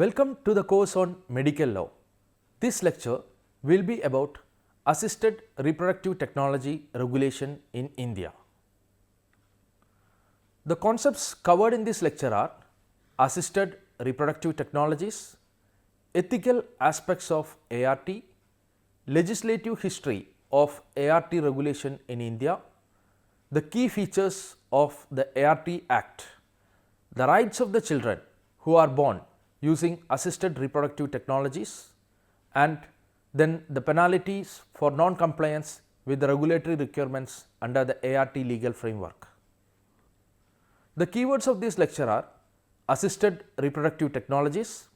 Welcome to the course on medical law. This lecture will be about assisted reproductive technology regulation in India. The concepts covered in this lecture are assisted reproductive technologies, ethical aspects of ART, legislative history of ART regulation in India, the key features of the ART Act, the rights of the children who are born using assisted reproductive technologies, and then the penalties for non-compliance with the regulatory requirements under the ART legal framework. The keywords of this lecture are assisted reproductive technologies,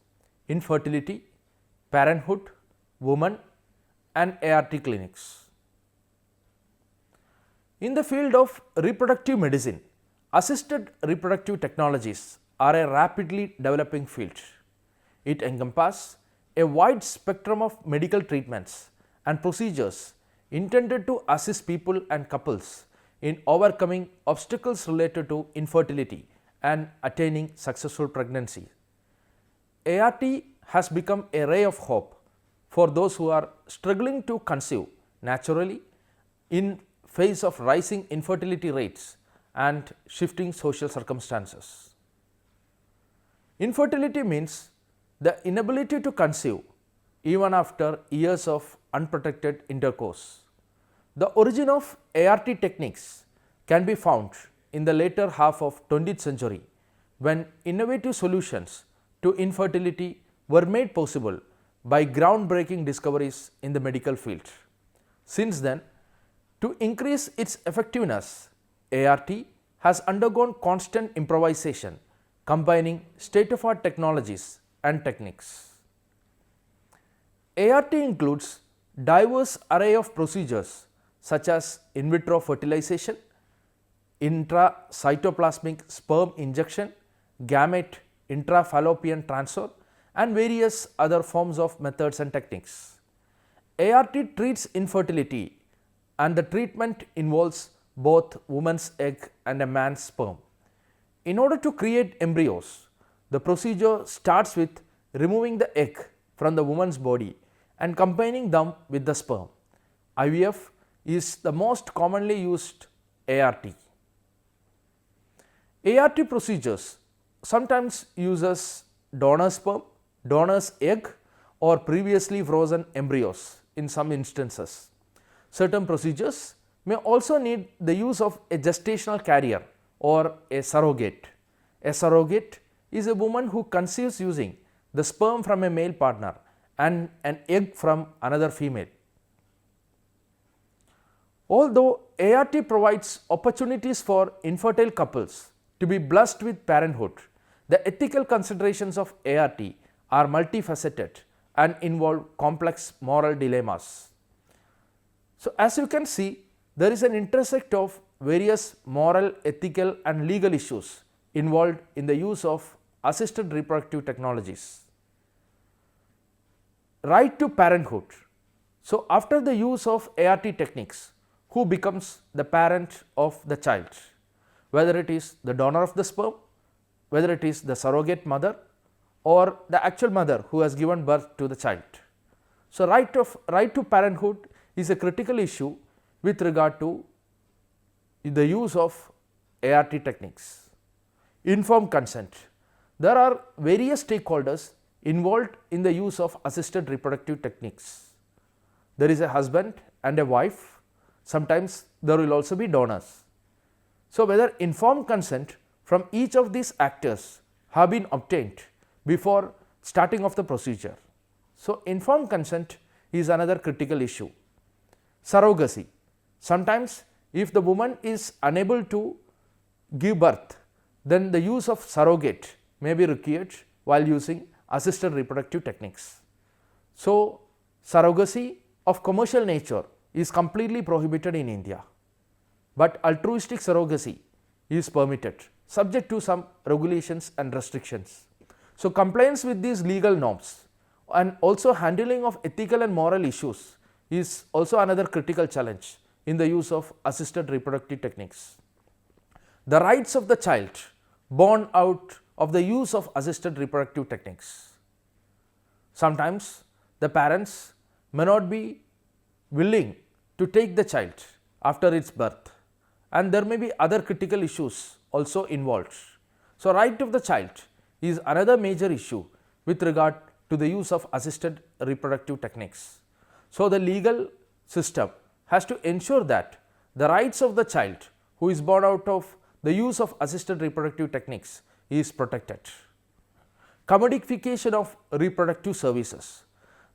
infertility, parenthood, women, and ART clinics. In the field of reproductive medicine, assisted reproductive technologies are a rapidly developing field. It encompasses a wide spectrum of medical treatments and procedures intended to assist people and couples in overcoming obstacles related to infertility and attaining successful pregnancy. ART has become a ray of hope for those who are struggling to conceive naturally in face of rising infertility rates and shifting social circumstances. Infertility means the inability to conceive even after years of unprotected intercourse. The origin of ART techniques can be found in the later half of 20th century when innovative solutions to infertility were made possible by groundbreaking discoveries in the medical field. Since then, to increase its effectiveness, ART has undergone constant improvisation, combining state-of-the-art technologies and techniques. ART includes diverse array of procedures such as in vitro fertilization, intracytoplasmic sperm injection, gamete intrafallopian transfer, and various other forms of methods and techniques. ART treats infertility, and the treatment involves both woman's egg and a man's sperm. In order to create embryos, the procedure starts with removing the egg from the woman's body and combining them with the sperm. IVF is the most commonly used ART. ART procedures sometimes uses donor sperm, donor's egg, or previously frozen embryos in some instances. Certain procedures may also need the use of a gestational carrier or a surrogate. A surrogate is a woman who conceives using the sperm from a male partner and an egg from another female. Although ART provides opportunities for infertile couples to be blessed with parenthood, the ethical considerations of ART are multifaceted and involve complex moral dilemmas. So, as you can see, there is an intersect of various moral, ethical, and legal issues involved in the use of assisted reproductive technologies. Right to parenthood. So, after the use of ART techniques, who becomes the parent of the child? Whether it is the donor of the sperm, whether it is the surrogate mother, or the actual mother who has given birth to the child. So, right to parenthood is a critical issue with regard to the use of ART techniques. Informed consent. There are various stakeholders involved in the use of assisted reproductive techniques. There is a husband and a wife, sometimes there will also be donors. So, whether informed consent from each of these actors have been obtained before starting of the procedure. So, informed consent is another critical issue. Surrogacy. Sometimes if the woman is unable to give birth, then the use of surrogate may be required while using assisted reproductive techniques. So, surrogacy of commercial nature is completely prohibited in India, but altruistic surrogacy is permitted subject to some regulations and restrictions. So, compliance with these legal norms and also handling of ethical and moral issues is also another critical challenge in the use of assisted reproductive techniques. The rights of the child born out of the use of assisted reproductive techniques. Sometimes the parents may not be willing to take the child after its birth, and there may be other critical issues also involved. So, right of the child is another major issue with regard to the use of assisted reproductive techniques. So, the legal system has to ensure that the rights of the child who is born out of the use of assisted reproductive techniques is protected. Commodification of reproductive services.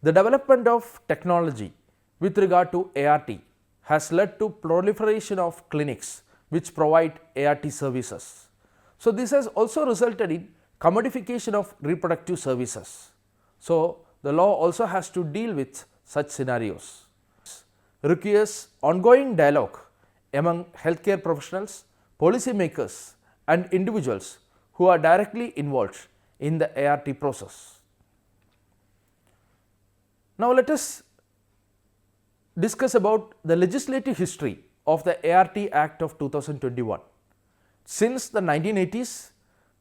The development of technology with regard to ART has led to proliferation of clinics which provide ART services. So, this has also resulted in commodification of reproductive services. So, the law also has to deal with such scenarios. Requires ongoing dialogue among healthcare professionals, policy makers and individuals who are directly involved in the ART process. Now, let us discuss about the legislative history of the ART Act of 2021. Since the 1980s,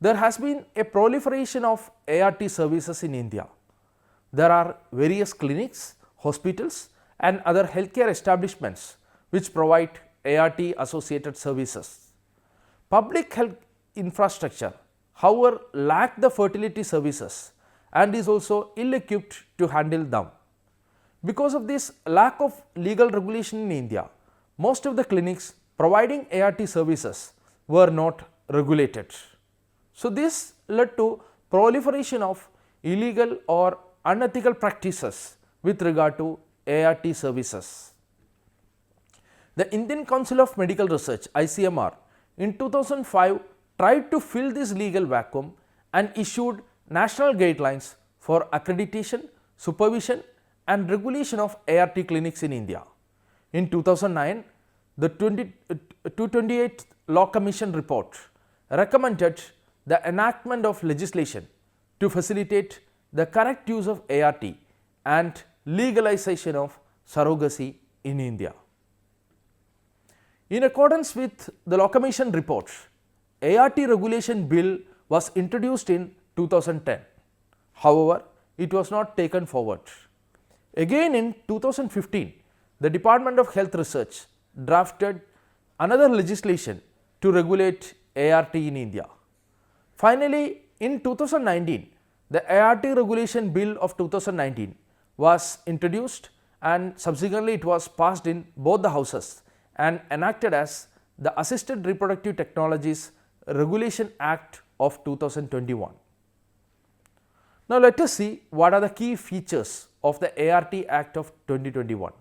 there has been a proliferation of ART services in India. There are various clinics, hospitals and other healthcare establishments which provide ART associated services. Public health infrastructure, however, lack the fertility services and is also ill equipped to handle them. Because of this lack of legal regulation in India, most of the clinics providing ART services were not regulated. So, this led to proliferation of illegal or unethical practices with regard to ART services. The Indian Council of Medical Research (ICMR) in 2005 tried to fill this legal vacuum and issued national guidelines for accreditation, supervision and regulation of ART clinics in India. In 2009, the 228th Law Commission report recommended the enactment of legislation to facilitate the correct use of ART and legalization of surrogacy in India. In accordance with the Law Commission report, ART regulation bill was introduced in 2010. However, it was not taken forward. Again in 2015, the Department of Health Research drafted another legislation to regulate ART in India. Finally, in 2019, the ART regulation bill of 2019 was introduced and subsequently it was passed in both the houses and enacted as the Assisted Reproductive Technologies Regulation Act of 2021. Now, let us see what are the key features of the ART Act of 2021.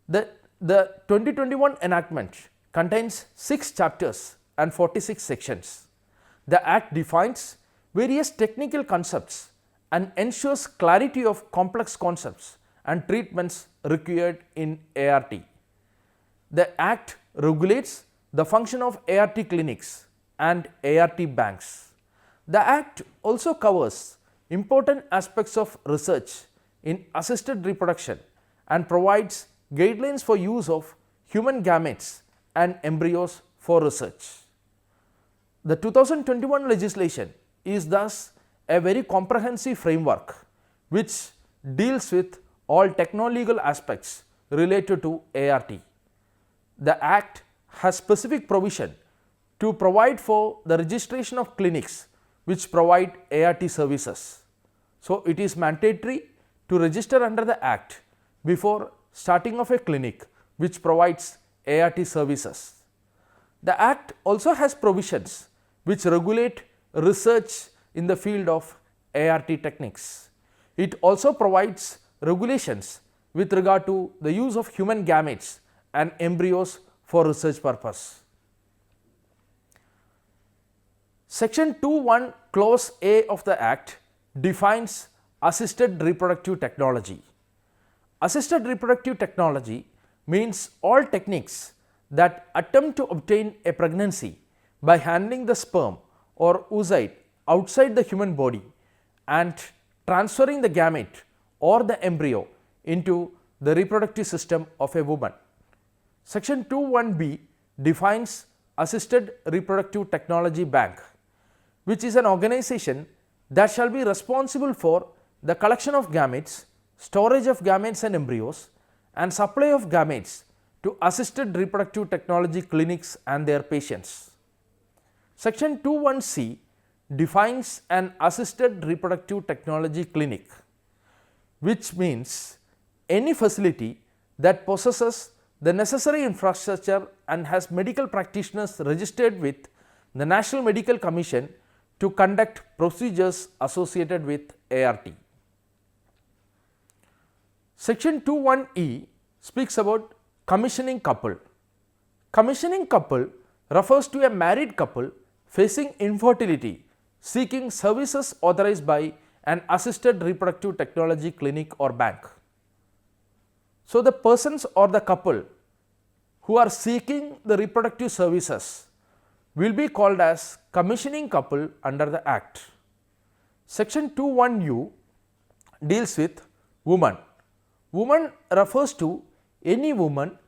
The 2021 enactment contains 6 chapters and 46 sections. The Act defines various technical concepts and ensures clarity of complex concepts and treatments required in ART. The Act regulates the function of ART clinics and ART banks. The Act also covers important aspects of research in assisted reproduction and provides guidelines for use of human gametes and embryos for research. The 2021 legislation is thus a very comprehensive framework which deals with all techno-legal aspects related to ART. The Act has specific provision to provide for the registration of clinics which provide ART services. So, it is mandatory to register under the Act before starting of a clinic which provides ART services. The Act also has provisions which regulate research in the field of ART techniques. It also provides regulations with regard to the use of human gametes and embryos for research purpose. Section 2(1) clause A of the Act defines assisted reproductive technology. Assisted reproductive technology means all techniques that attempt to obtain a pregnancy by handling the sperm or oocyte outside the human body and transferring the gamete or the embryo into the reproductive system of a woman. Section 2(1)(b) defines Assisted Reproductive Technology Bank, which is an organization that shall be responsible for the collection of gametes, storage of gametes and embryos, and supply of gametes to assisted reproductive technology clinics and their patients. Section 21C defines an assisted reproductive technology clinic, which means any facility that possesses the necessary infrastructure and has medical practitioners registered with the National Medical Commission to conduct procedures associated with ART. Section 21E speaks about commissioning couple. Commissioning couple refers to a married couple facing infertility seeking services authorized by an assisted reproductive technology clinic or bank. So, the persons or the couple who are seeking the reproductive services will be called as commissioning couple under the Act. Section 21U deals with woman. Woman refers to any woman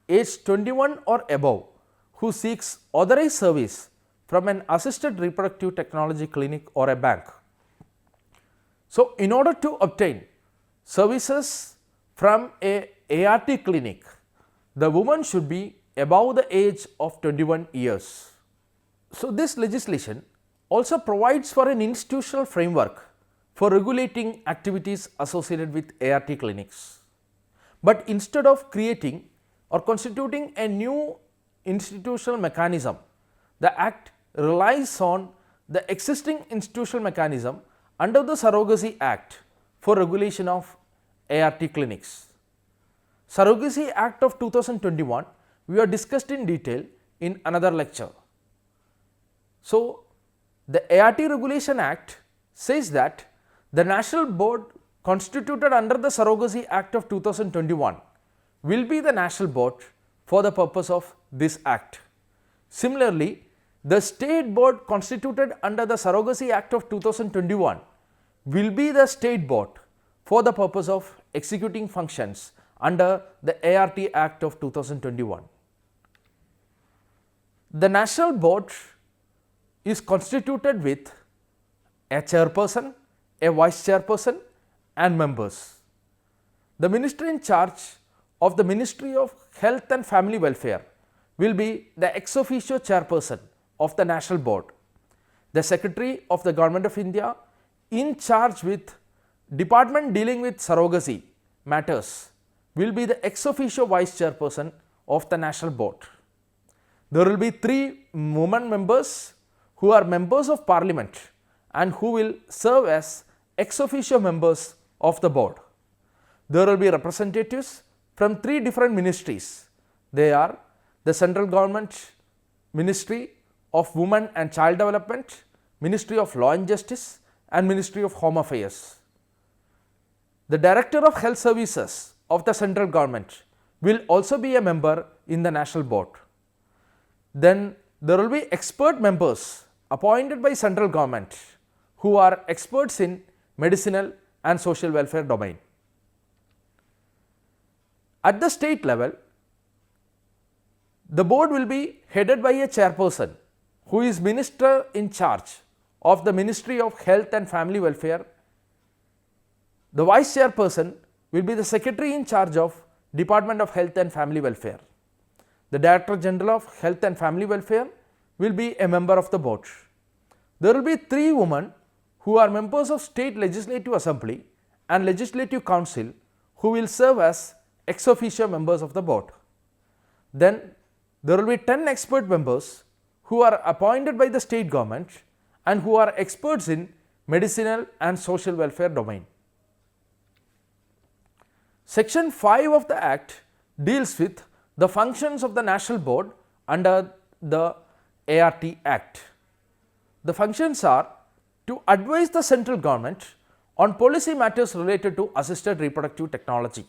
aged 21 or above who seeks authorized service from an assisted reproductive technology clinic or a bank. So, in order to obtain services from a ART clinic, the woman should be above the age of 21 years. So, this legislation also provides for an institutional framework for regulating activities associated with ART clinics. But instead of creating or constituting a new institutional mechanism, the Act relies on the existing institutional mechanism under the Surrogacy Act for regulation of ART clinics. Surrogacy Act of 2021 we have discussed in detail in another lecture. So, the ART Regulation Act says that the National Board constituted under the Surrogacy Act of 2021 will be the national board for the purpose of this Act. Similarly, the State Board constituted under the Surrogacy Act of 2021 will be the State Board for the purpose of executing functions under the ART Act of 2021. The National Board is constituted with a chairperson, a vice chairperson and members. The minister in charge of the Ministry of Health and Family Welfare will be the ex officio chairperson of the National Board. The Secretary of the Government of India in charge with department dealing with surrogacy matters will be the ex officio vice chairperson of the National Board. There will be 3 women members who are members of Parliament and who will serve as ex officio members of the board. There will be representatives from 3 different ministries. They are the Central Government Ministry of Women and Child Development, Ministry of Law and Justice and Ministry of Home Affairs. The Director of Health Services of the central government will also be a member in the National Board. Then there will be expert members appointed by central government who are experts in medicinal and social welfare domain. At the state level, the board will be headed by a chairperson who is minister in charge of the Ministry of Health and Family Welfare. The vice chairperson will be the secretary in charge of Department of Health and Family Welfare. The Director General of Health and Family Welfare will be a member of the board. There will be 3 women who are members of State Legislative Assembly and Legislative Council who will serve as ex officio members of the board. Then there will be 10 expert members who are appointed by the state government and who are experts in medicinal and social welfare domain. Section 5 of the Act deals with the functions of the National Board under the ART Act. The functions are to advise the central government on policy matters related to assisted reproductive technology.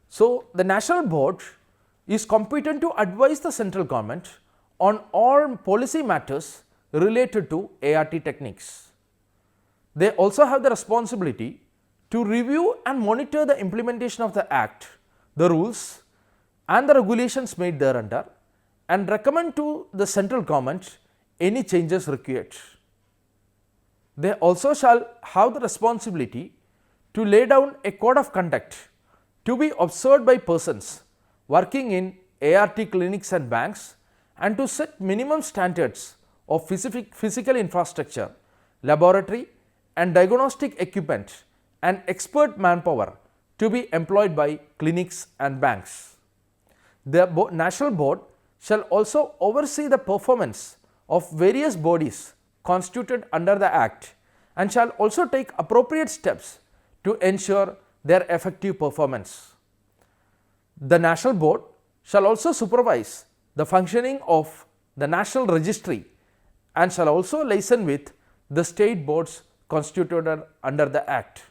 So, the National Board is competent to advise the central government on all policy matters related to ART techniques. They also have the responsibility to review and monitor the implementation of the Act, the rules and the regulations made thereunder, and recommend to the central government any changes required. They also shall have the responsibility to lay down a code of conduct to be observed by persons working in ART clinics and banks, and to set minimum standards of physical infrastructure, laboratory and diagnostic equipment and expert manpower to be employed by clinics and banks. The National Board shall also oversee the performance of various bodies constituted under the Act and shall also take appropriate steps to ensure their effective performance. The National Board shall also supervise the functioning of the National Registry and shall also liaison with the state boards constituted under the Act.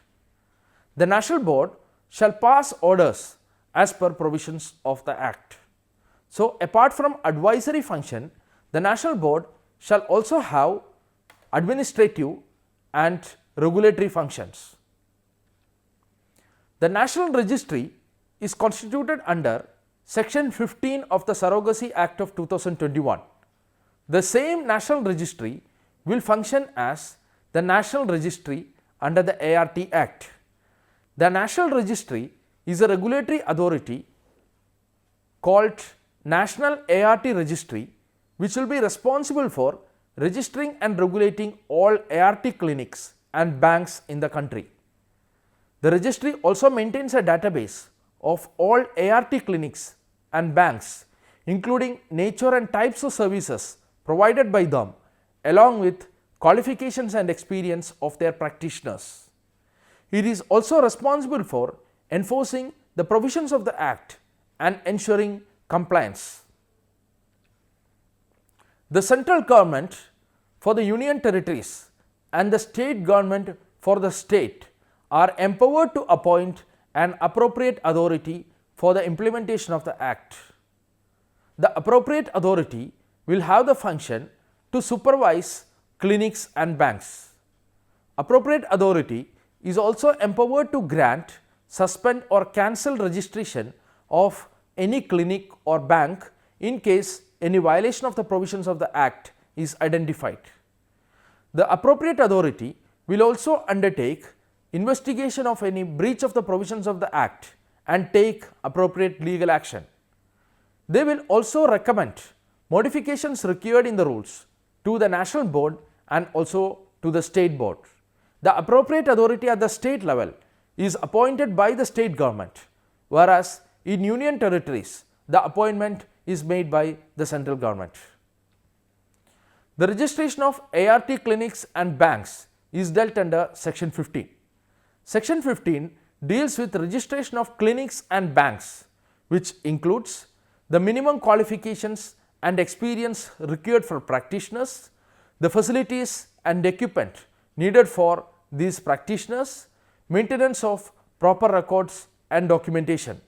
The National Board shall pass orders as per provisions of the Act. So, apart from advisory function, the National Board shall also have administrative and regulatory functions. The National Registry is constituted under Section 15 of the Surrogacy Act of 2021. The same National Registry will function as the National Registry under the ART Act. The National Registry is a regulatory authority called National ART Registry, which will be responsible for registering and regulating all ART clinics and banks in the country. The registry also maintains a database of all ART clinics and banks, including nature and types of services provided by them, along with qualifications and experience of their practitioners. It is also responsible for enforcing the provisions of the Act and ensuring compliance. The central government for the union territories and the state government for the state are empowered to appoint an appropriate authority for the implementation of the Act. The appropriate authority will have the function to supervise clinics and banks. Appropriate authority is also empowered to grant, suspend or cancel registration of any clinic or bank in case any violation of the provisions of the Act is identified. The appropriate authority will also undertake investigation of any breach of the provisions of the Act and take appropriate legal action. They will also recommend modifications required in the rules to the National Board and also to the State Board. The appropriate authority at the state level is appointed by the state government, whereas in union territories the appointment is made by the central government. The registration of ART clinics and banks is dealt under Section 15. Section 15 deals with registration of clinics and banks, which includes the minimum qualifications and experience required for practitioners, the facilities and equipment needed for these practitioners, maintenance of proper records and documentation.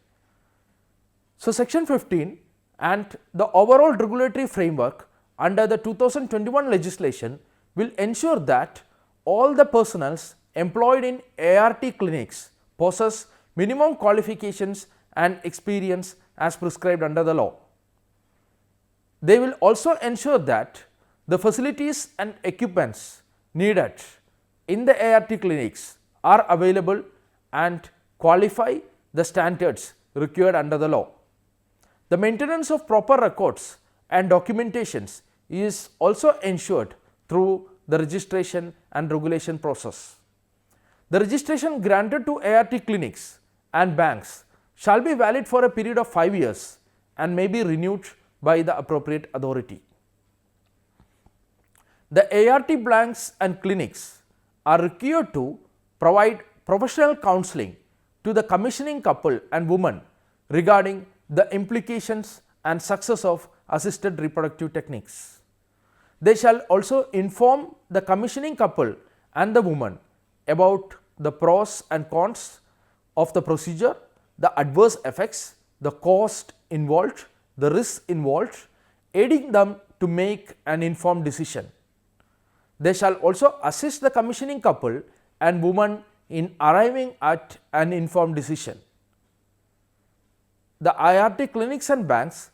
So, Section 15 and the overall regulatory framework under the 2021 legislation will ensure that all the personnels employed in ART clinics possess minimum qualifications and experience as prescribed under the law. They will also ensure that the facilities and equipments needed in the ART clinics are available and qualify the standards required under the law. The maintenance of proper records and documentations is also ensured through the registration and regulation process. The registration granted to ART clinics and banks shall be valid for a period of 5 years and may be renewed by the appropriate authority. The ART banks and clinics are required to provide professional counseling to the commissioning couple and woman regarding the implications and success of assisted reproductive techniques. They shall also inform the commissioning couple and the woman about the pros and cons of the procedure, the adverse effects, the cost involved, the risks involved, aiding them to make an informed decision. They shall also assist the commissioning couple and woman in arriving at an informed decision. The IRT clinics and banks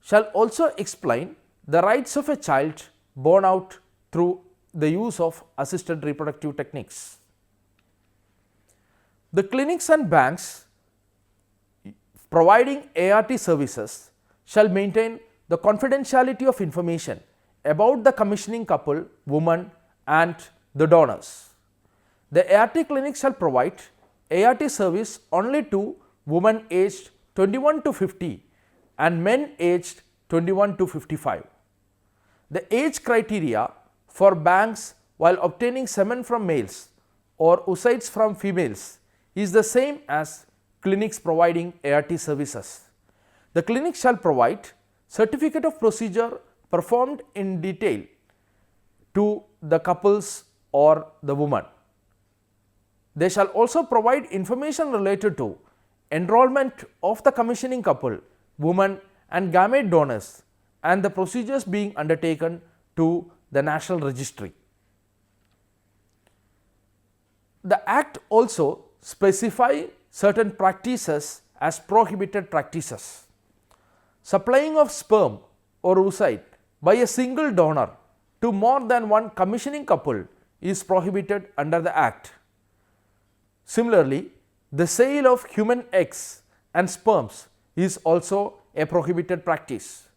shall also explain the rights of a child born out through the use of assisted reproductive techniques. The clinics and banks providing ART services shall maintain the confidentiality of information about the commissioning couple, woman and the donors. The ART clinic shall provide ART service only to women aged 21 to 50 and men aged 21 to 55. The age criteria for banks while obtaining semen from males or oocytes from females is the same as clinics providing ART services. The clinic shall provide certificate of procedure performed in detail to the couples or the woman. They shall also provide information related to enrollment of the commissioning couple, woman and gamete donors and the procedures being undertaken to the National Registry. The Act also specifies certain practices as prohibited practices. Supplying of sperm or oocyte by a single donor to more than one commissioning couple is prohibited under the Act. Similarly, the sale of human eggs and sperms is also a prohibited practice.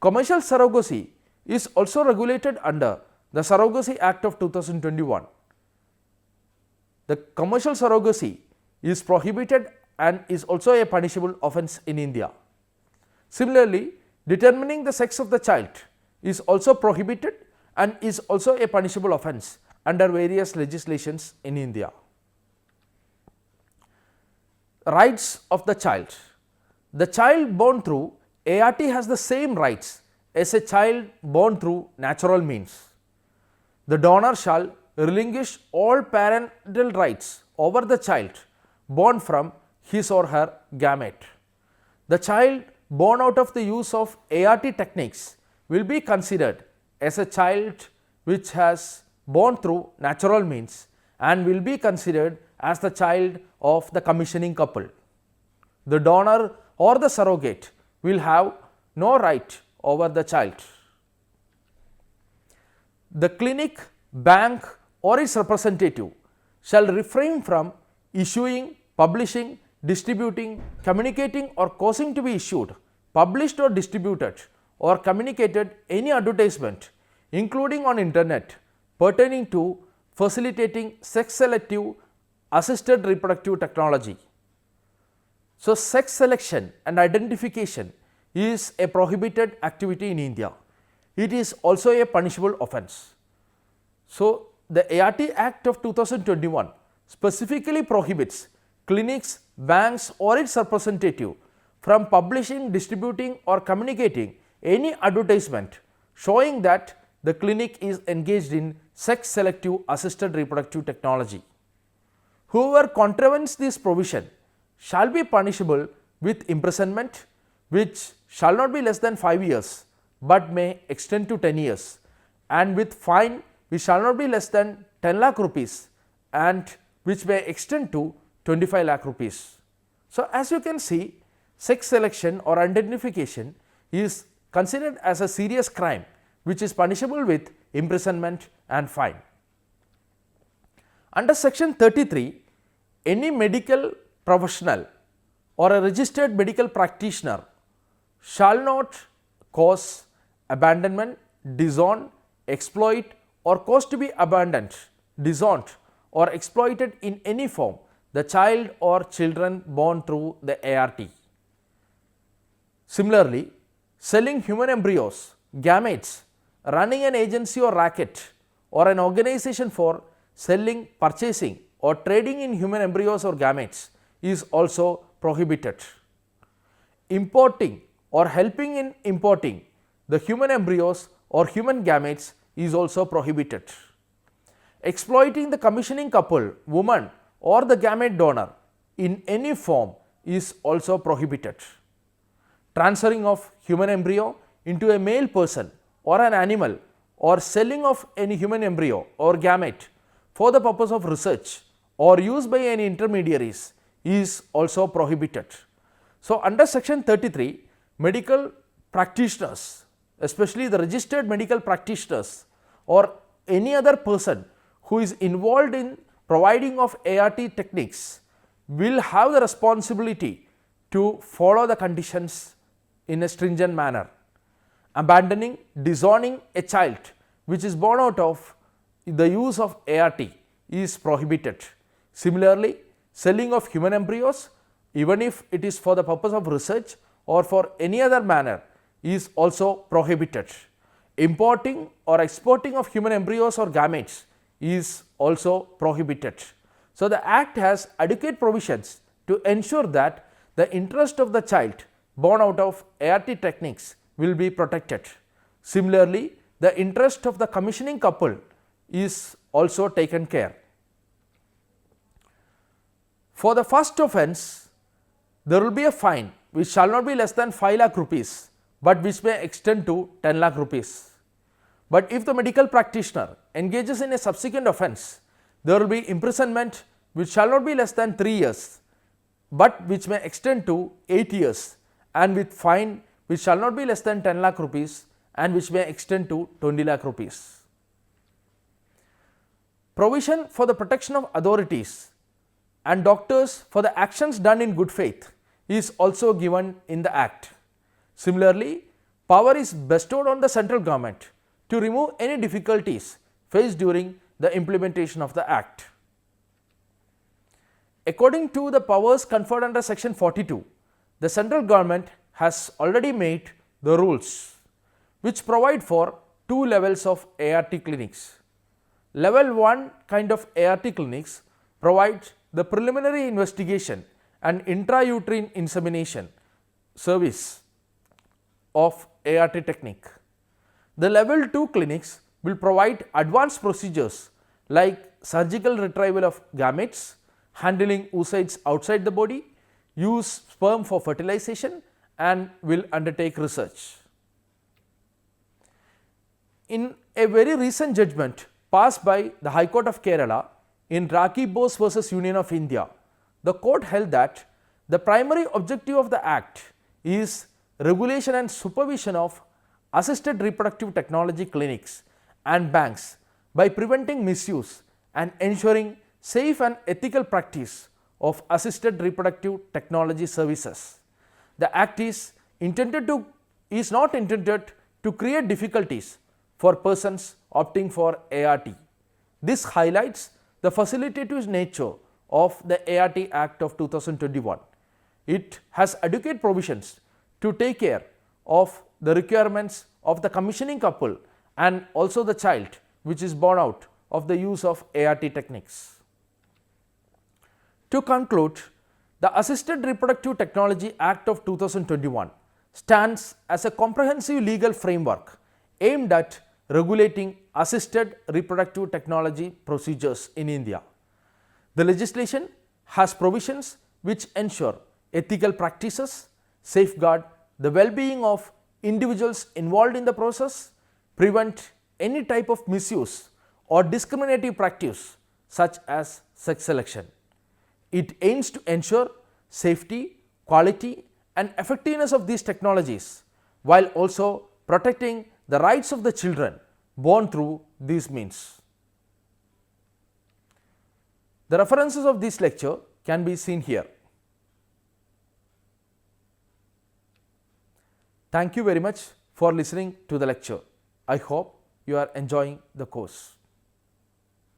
Commercial surrogacy is also regulated under the Surrogacy Act of 2021. The commercial surrogacy is prohibited and is also a punishable offence in India. Similarly, determining the sex of the child is also prohibited and is also a punishable offence under various legislations in India. Rights of the child. The child born through ART has the same rights as a child born through natural means. The donor shall relinquish all parental rights over the child born from his or her gamete. The child born out of the use of ART techniques will be considered as a child which has born through natural means and will be considered as the child of the commissioning couple. The donor or the surrogate will have no right over the child. The clinic, bank or its representative shall refrain from issuing, publishing, distributing, communicating or causing to be issued, published or distributed or communicated any advertisement including on internet pertaining to facilitating sex selective assisted reproductive technology. So, sex selection and identification is a prohibited activity in India. It is also a punishable offence. So, the ART Act of 2021 specifically prohibits clinics, banks or its representative from publishing, distributing or communicating any advertisement showing that the clinic is engaged in sex selective assisted reproductive technology. Whoever contravenes this provision shall be punishable with imprisonment, which shall not be less than 5 years, but may extend to 10 years, and with fine which shall not be less than 10 lakh rupees and which may extend to 25 lakh rupees. So, as you can see, sex selection or identification is considered as a serious crime which is punishable with imprisonment and fine. Under section 33, any medical professional or a registered medical practitioner shall not cause abandonment, disown, exploit or cause to be abandoned, disowned or exploited in any form the child or children born through the ART. Similarly, selling human embryos, gametes, running an agency or racket or an organization for selling, purchasing or trading in human embryos or gametes is also prohibited. Importing or helping in importing the human embryos or human gametes is also prohibited. Exploiting the commissioning couple, woman or the gamete donor in any form is also prohibited. Transferring of human embryo into a male person or an animal or selling of any human embryo or gamete for the purpose of research or use by any intermediaries is also prohibited. So, under section 33, medical practitioners, especially the registered medical practitioners or any other person who is involved in providing of ART techniques will have the responsibility to follow the conditions in a stringent manner. Abandoning, disowning a child which is born out of the use of ART is prohibited. Similarly, selling of human embryos, even if it is for the purpose of research or for any other manner, is also prohibited. Importing or exporting of human embryos or gametes is also prohibited. So, the Act has adequate provisions to ensure that the interest of the child born out of ART techniques will be protected. Similarly, the interest of the commissioning couple is also taken care. For the first offence, there will be a fine which shall not be less than 5 lakh rupees, but which may extend to 10 lakh rupees. But if the medical practitioner engages in a subsequent offence, there will be imprisonment which shall not be less than 3 years, but which may extend to 8 years, and with fine which shall not be less than 10 lakh rupees and which may extend to 20 lakh rupees. Provision for the protection of authorities and doctors for the actions done in good faith is also given in the Act. Similarly, power is bestowed on the central government to remove any difficulties faced during the implementation of the Act. According to the powers conferred under section 42, the central government has already made the rules which provide for 2 levels of ART clinics. Level 1 kind of ART clinics provides the preliminary investigation and intrauterine insemination service of ART technique. The level 2 clinics will provide advanced procedures like surgical retrieval of gametes, handling oocytes outside the body, use sperm for fertilization, and will undertake research. In a very recent judgment passed by the High Court of Kerala in Rakhi Bose versus Union of India, the court held that the primary objective of the Act is regulation and supervision of assisted reproductive technology clinics and banks by preventing misuse and ensuring safe and ethical practice of assisted reproductive technology services. The Act is not intended to create difficulties for persons opting for ART. This highlights the facilitative nature of the ART Act of 2021. It has adequate provisions to take care of the requirements of the commissioning couple and also the child which is born out of the use of ART techniques. To conclude, the Assisted Reproductive Technology Act of 2021 stands as a comprehensive legal framework aimed at regulating assisted reproductive technology procedures in India. The legislation has provisions which ensure ethical practices, safeguard the well-being of individuals involved in the process, prevent any type of misuse or discriminative practice such as sex selection. It aims to ensure safety, quality and effectiveness of these technologies while also protecting the rights of the children born through these means. The references of this lecture can be seen here. Thank you very much for listening to the lecture. I hope you are enjoying the course.